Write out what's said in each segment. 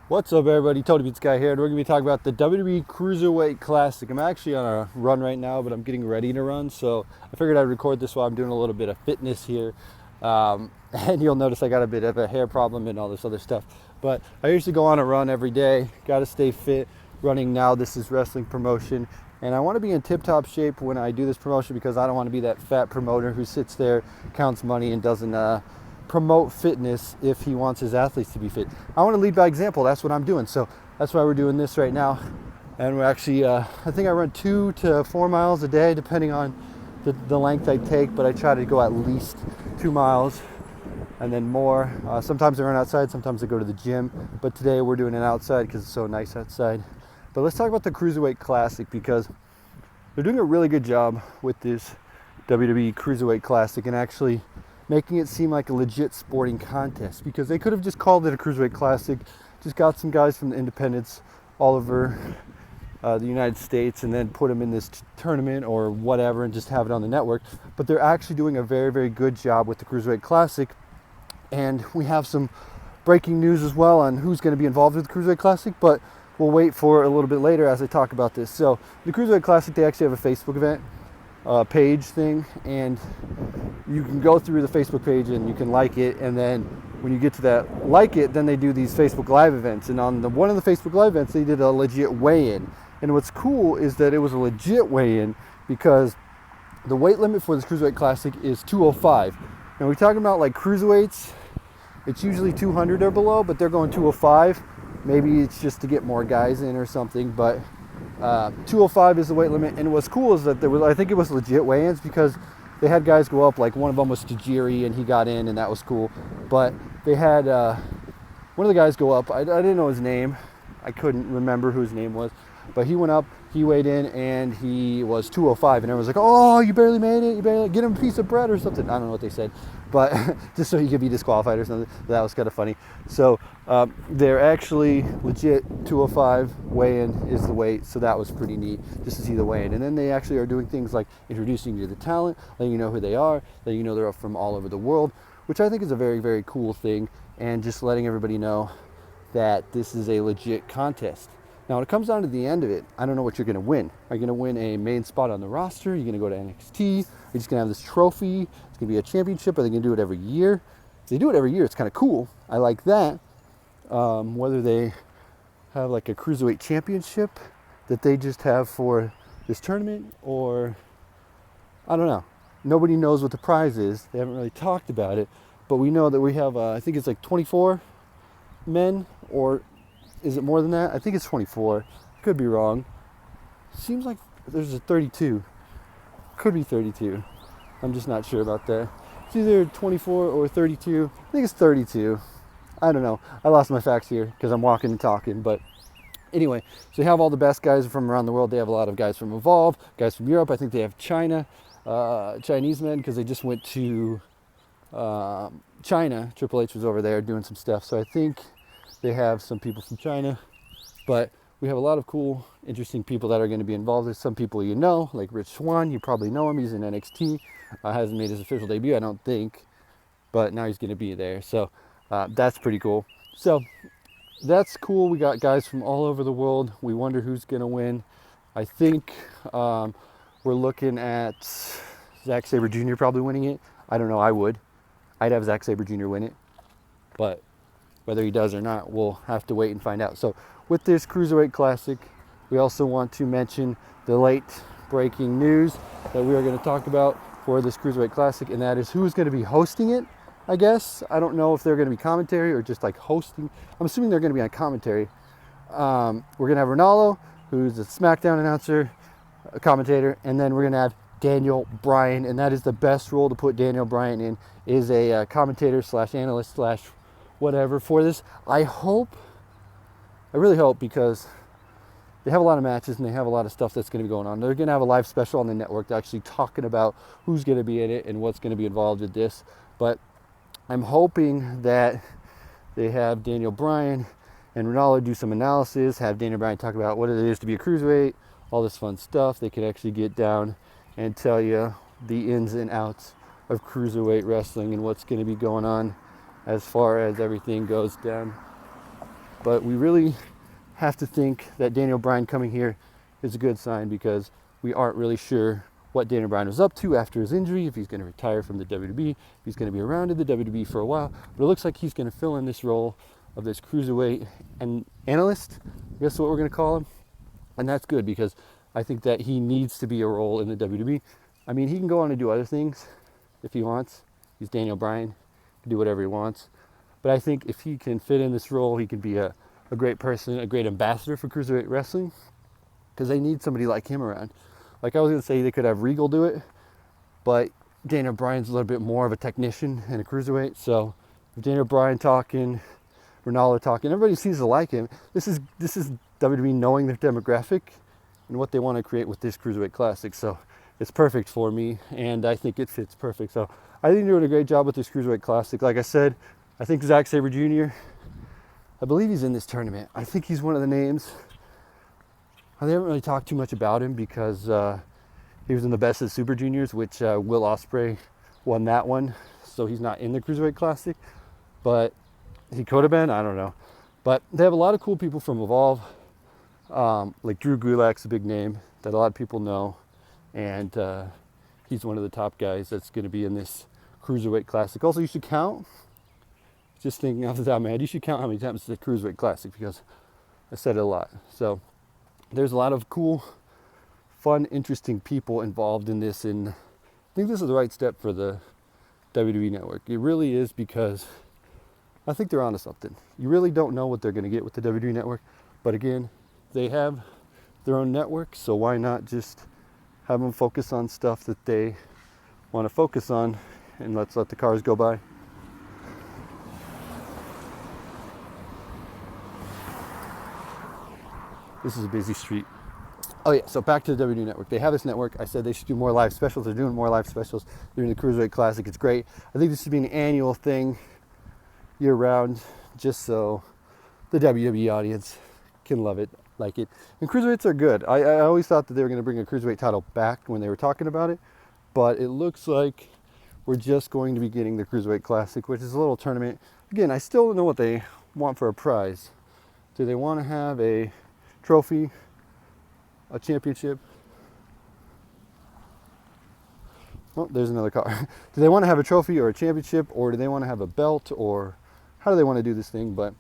What's up, everybody? TonyPizzaGuy here, and we're going to be talking about the WWE Cruiserweight Classic. I'm actually on a run right now, but I'm getting ready to run, so I figured I'd record this while I'm doing a little bit of fitness here. And you'll notice I got a bit of a hair problem and all this other stuff. But I usually go on a run every day. Got to stay fit. Running now, this is wrestling promotion, and I want to be in tip-top shape when I do this promotion because I don't want to be that fat promoter who sits there, counts money, and doesn't promote fitness if he wants his athletes to be fit. I want to lead by example. That's what I'm doing. So that's why we're doing this right now. And we're actually, I think I run 2 to 4 miles a day, depending on the length I take, but I try to go at least 2 miles and then more. Sometimes I run outside, sometimes I go to the gym, but today we're doing it outside because it's so nice outside. But let's talk about the Cruiserweight Classic because they're doing a really good job with this WWE Cruiserweight Classic and actually making it seem like a legit sporting contest, because they could have just called it a Cruiserweight Classic, just got some guys from the independents all over the United States and then put them in this tournament or whatever and just have it on the network. But they're actually doing a very, very good job with the Cruiserweight Classic, and we have some breaking news as well on who's going to be involved with the Cruiserweight Classic, but we'll wait for a little bit later as I talk about this. So the Cruiserweight Classic, they actually have a Facebook event page thing, and you can go through the Facebook page and you can like it, and then when you get to that like it, then they do these Facebook Live events, and on one of the Facebook Live events they did a legit weigh-in. And what's cool is that it was a legit weigh-in because the weight limit for this Cruiserweight Classic is 205. Now we're talking about like cruiserweights, it's usually 200 or below, but they're going 205. Maybe it's just to get more guys in or something, but 205 is the weight limit. And what's cool is that there was, I think it was legit weigh-ins, because they had guys go up, like one of them was Tajiri and he got in, and that was cool. But they had one of the guys go up, I didn't know his name, I couldn't remember who his name was, but he went up, he weighed in, and he was 205, and everyone's like, oh, you barely made it, you barely, get him a piece of bread or something. I don't know what they said, but just so he could be disqualified or something. That was kind of funny. So they're actually legit 205 weigh-in is the weight, so that was pretty neat just to see the weigh-in. And then they actually are doing things like introducing you to the talent, letting you know who they are, letting you know they're from all over the world, which I think is a very, very cool thing, and just letting everybody know that this is a legit contest. Now, when it comes down to the end of it, I don't know what you're going to win. Are you going to win a main spot on the roster? Are you going to go to NXT? Are you just going to have this trophy? It's going to be a championship. Are they going to do it every year? If they do it every year, it's kind of cool. I like that. Whether they have like a Cruiserweight championship that they just have for this tournament, or I don't know. Nobody knows what the prize is. They haven't really talked about it. But we know that we have, I think it's like 24 men, or is it more than that? I think it's 24. Could be wrong. Seems like there's a 32. Could be 32. I'm just not sure about that. It's either 24 or 32. I think it's 32. I don't know. I lost my facts here because I'm walking and talking. But anyway, so you have all the best guys from around the world. They have a lot of guys from Evolve, guys from Europe. I think they have China, Chinese men, because they just went to China. Triple H was over there doing some stuff. So I think they have some people from China, but we have a lot of cool, interesting people that are going to be involved. There's some people you know, like Rich Swann. You probably know him. He's in NXT. Hasn't made his official debut, I don't think, but now he's going to be there. So that's pretty cool. So that's cool. We got guys from all over the world. We wonder who's going to win. I think we're looking at Zack Saber Jr. probably winning it. I don't know. I'd have Zack Saber Jr. win it, but whether he does or not, we'll have to wait and find out. So with this Cruiserweight Classic, we also want to mention the late breaking news that we are going to talk about for this Cruiserweight Classic, and that is who's going to be hosting it, I guess. I don't know if they're going to be commentary or just like hosting. I'm assuming they're going to be on commentary. We're going to have Ranallo, who's a SmackDown announcer, a commentator, and then we're going to have Daniel Bryan, and that is the best role to put Daniel Bryan in, is a commentator slash analyst slash whatever for this. I really hope, because they have a lot of matches and they have a lot of stuff that's going to be going on. They're going to have a live special on the network actually talking about who's going to be in it and what's going to be involved with this. But I'm hoping that they have Daniel Bryan and Ranallo do some analysis, have Daniel Bryan talk about what it is to be a cruiserweight, all this fun stuff. They could actually get down and tell you the ins and outs of cruiserweight wrestling and what's going to be going on as far as everything goes down. but we really have to think that Daniel Bryan coming here is a good sign, because we aren't really sure what Daniel Bryan was up to after his injury, if he's going to retire from the WWE, if he's going to be around in the WWE for a while. But it looks like he's going to fill in this role of this cruiserweight and analyst, I guess what we're going to call him. And that's good, because I think that he needs to be a role in the WWE. I mean, he can go on and do other things if he wants. He's Daniel Bryan, he can do whatever he wants. But I think if he can fit in this role, he can be a great person, a great ambassador for cruiserweight wrestling, because they need somebody like him around. Like I was going to say, they could have Regal do it, but Daniel Bryan's a little bit more of a technician and a cruiserweight. So if Daniel Bryan talking, Ranallo talking, everybody seems to like him. This is WWE knowing their demographic and what they want to create with this Cruiserweight Classic. So it's perfect for me, and I think it fits perfect. So I think they're doing a great job with this Cruiserweight Classic. Like I said, I think Zack Saber Jr., I believe he's in this tournament. I think he's one of the names. I haven't really talked too much about him because he was in the Best of Super Juniors, which Will Ospreay won that one. So he's not in the Cruiserweight Classic, but he could have been. I don't know. But they have a lot of cool people from Evolve. Like Drew Gulak's a big name that a lot of people know. And he's one of the top guys that's going to be in this Cruiserweight Classic. Also, you should count, just thinking off the top of my head, you should count how many times it's the Cruiserweight Classic, because I said it a lot. So there's a lot of cool, fun, interesting people involved in this, and I think this is the right step for the WWE Network. It really is, because I think they're onto something. You really don't know what they're going to get with the WWE Network, but again, they have their own network, so why not just have them focus on stuff that they want to focus on, and let's let the cars go by. This is a busy street. Oh yeah, so back to the WWE Network. They have this network. I said they should do more live specials. They're doing more live specials. They're doing the Cruiserweight Classic. It's great. I think this should be an annual thing, year round, just so the WWE audience can love it, like it. And cruiserweights are good. I always thought that they were going to bring a cruiserweight title back when they were talking about it, but it looks like we're just going to be getting the Cruiserweight Classic, which is a little tournament. Again, I still don't know what they want for a prize. Do they want to have a trophy, a championship? Well, there's another car. Do they want to have a trophy or a championship, or do they want to have a belt, or how do they want to do this thing? But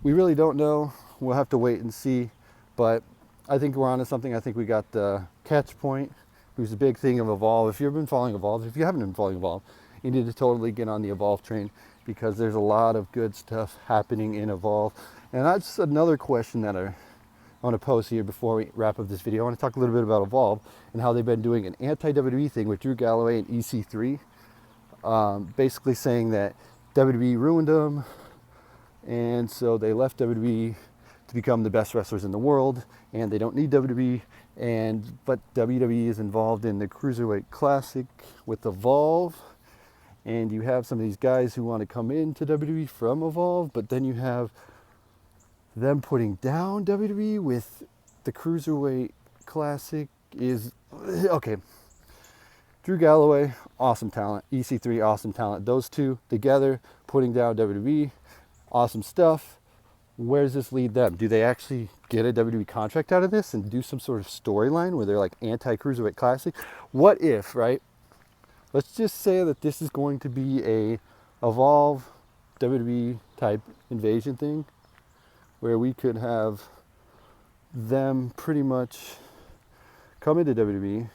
we really don't know. We'll have to wait and see. But I think we're onto something. I think we got the Catch Point, who's a big thing of Evolve. If you've been following Evolve, if you haven't been following Evolve, you need to totally get on the Evolve train, because there's a lot of good stuff happening in Evolve. And that's another question that I want to pose here before we wrap up this video. I want to talk a little bit about Evolve and how they've been doing an anti-WWE thing with Drew Galloway and EC3. Basically saying that WWE ruined them, and so they left WWE to become the best wrestlers in the world, and they don't need WWE. But WWE is involved in the Cruiserweight Classic with Evolve, and you have some of these guys who want to come into WWE from Evolve, but then you have them putting down WWE with the Cruiserweight Classic is okay. Drew Galloway, awesome talent. EC3, awesome talent. Those two together putting down WWE, awesome stuff. Where does this lead them? Do they actually get a WWE contract out of this and do some sort of storyline where they're like anti-Cruiserweight Classic? What if, right? Let's just say that this is going to be a Evolve WWE type invasion thing, where we could have them pretty much come into WWE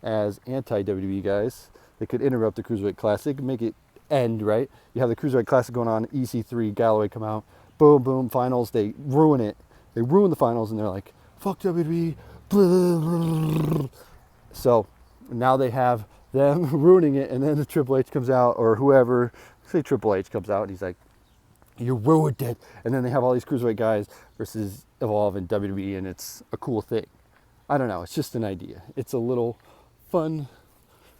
as anti-WWE guys. They could interrupt the Cruiserweight Classic, make it end, right? You have the Cruiserweight Classic going on, EC3, Galloway come out, boom, boom, finals, they ruin it. They ruin the finals, and they're like, fuck WWE, blah, blah, blah. So now they have them ruining it, and then the Triple H comes out, or whoever, say Triple H comes out, and he's like, you ruined it. And then they have all these Cruiserweight guys versus Evolve and WWE, and it's a cool thing. I don't know. It's just an idea. It's a little fun,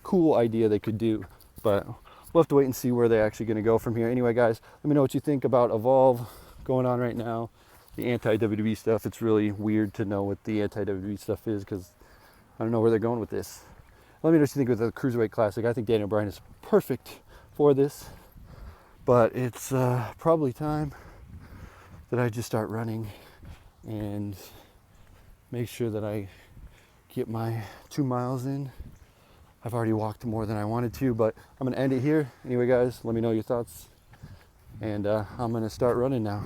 cool idea they could do. But we'll have to wait and see where they're actually going to go from here. Anyway, guys, let me know what you think about Evolve going on right now. The anti-WWE stuff. It's really weird to know what the anti-WWE stuff is, because I don't know where they're going with this. Let me know what you think with the Cruiserweight Classic. I think Daniel Bryan is perfect for this. But it's probably time that I just start running and make sure that I get my 2 miles in. I've already walked more than I wanted to, but I'm gonna end it here. Anyway, guys, let me know your thoughts. And I'm gonna start running now.